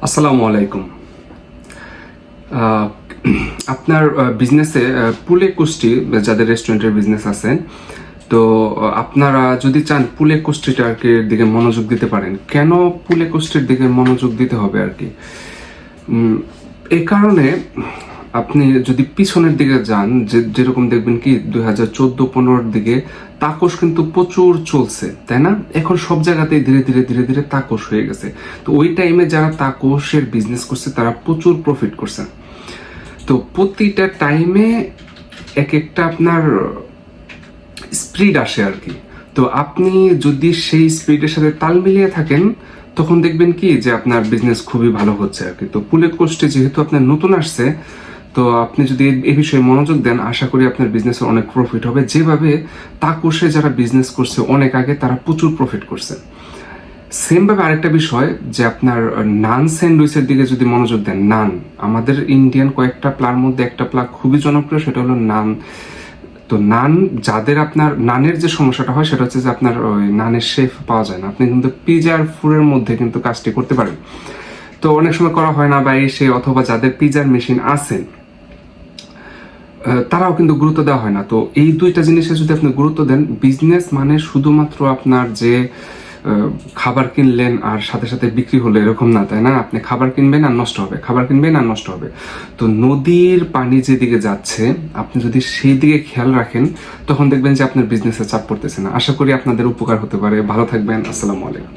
আসসালামু আলাইকুম। আপনার বিজনেসে পুলে কুষ্টি যাদের রেস্টুরেন্টের বিজনেস আছে, তো আপনারা যদি চান পুলে কুষ্টিটার দিকে মনোযোগ দিতে পারেন। কেন পুলে কুষ্টির দিকে মনোযোগ দিতে হবে আর কি? এই কারণে আপনি যদি পিছনের দিকে যান, যেরকম দেখবেন কি 2014-15 দিকে তাকস কিন্তু প্রচুর চলছে, তাই না? এখন সব জায়গাতেই ধীরে ধীরে ধীরে ধীরে তাকস হয়ে গেছে। তো ওই টাইমে যারা তাকসের বিজনেস করছে তারা প্রচুর প্রফিট করছে। তো প্রতিটা টাইমে এক একটা আপনার স্পিড আসে আর কি। তো আপনি যদি সেই স্পিডের সাথে তাল মিলিয়ে থাকেন, তখন দেখবেন কি যে আপনার বিজনেস খুবই ভালো হচ্ছে আর কি। তো পুলের কোস্টে যেহেতু আপনার নতুন আসছে, তো আপনি যদি এই বিষয়ে মনোযোগ দেন, আশা করি আপনার বিজনেসে অনেক প্রফিট হবে। যেভাবে তাকসে যারা বিজনেস করছে অনেক আগে, তারা প্রচুর প্রফিট করছে। সেম ভাবে আরেকটা বিষয় যে আপনার নান স্যান্ডউইচের দিকে যদি মনোযোগ দেন, নান আমাদের ইন্ডিয়ান কয়েকটা প্লার মধ্যে একটা প্লা খুবই জনপ্রিয়, সেটা হলো নান। তো নান যাদের আপনার নানের যে সমস্যাটা হয় সেটা হচ্ছে যে আপনার ওই নানের শেফ পাওয়া যায় না। আপনি কিন্তু পিজার ফুডের মধ্যে কিন্তু কাজটি করতে পারেন। তো অনেক সময় করা হয় না বা এসে, অথবা যাদের পিজার মেশিন আছে তারাও কিন্তু গুরুত্ব দেওয়া হয় না। তো এই দুইটা জিনিসে যদি আপনি গুরুত্ব দেন, বিজনেস মানে শুধুমাত্র আপনার যে খাবার কিনলেন আর সাথে সাথে বিক্রি হলো এরকম না, তাই না? আপনি খাবার কিনবেন আর নষ্ট হবে, খাবার কিনবেন আর নষ্ট হবে। তো নদীর পানি যেদিকে যাচ্ছে, আপনি যদি সেই দিকে খেয়াল রাখেন, তখন দেখবেন যে আপনার বিজনেসে চাপ পড়তেছে না। আশা করি আপনাদের উপকার হতে পারে। ভালো থাকবেন। আসসালামু আলাইকুম।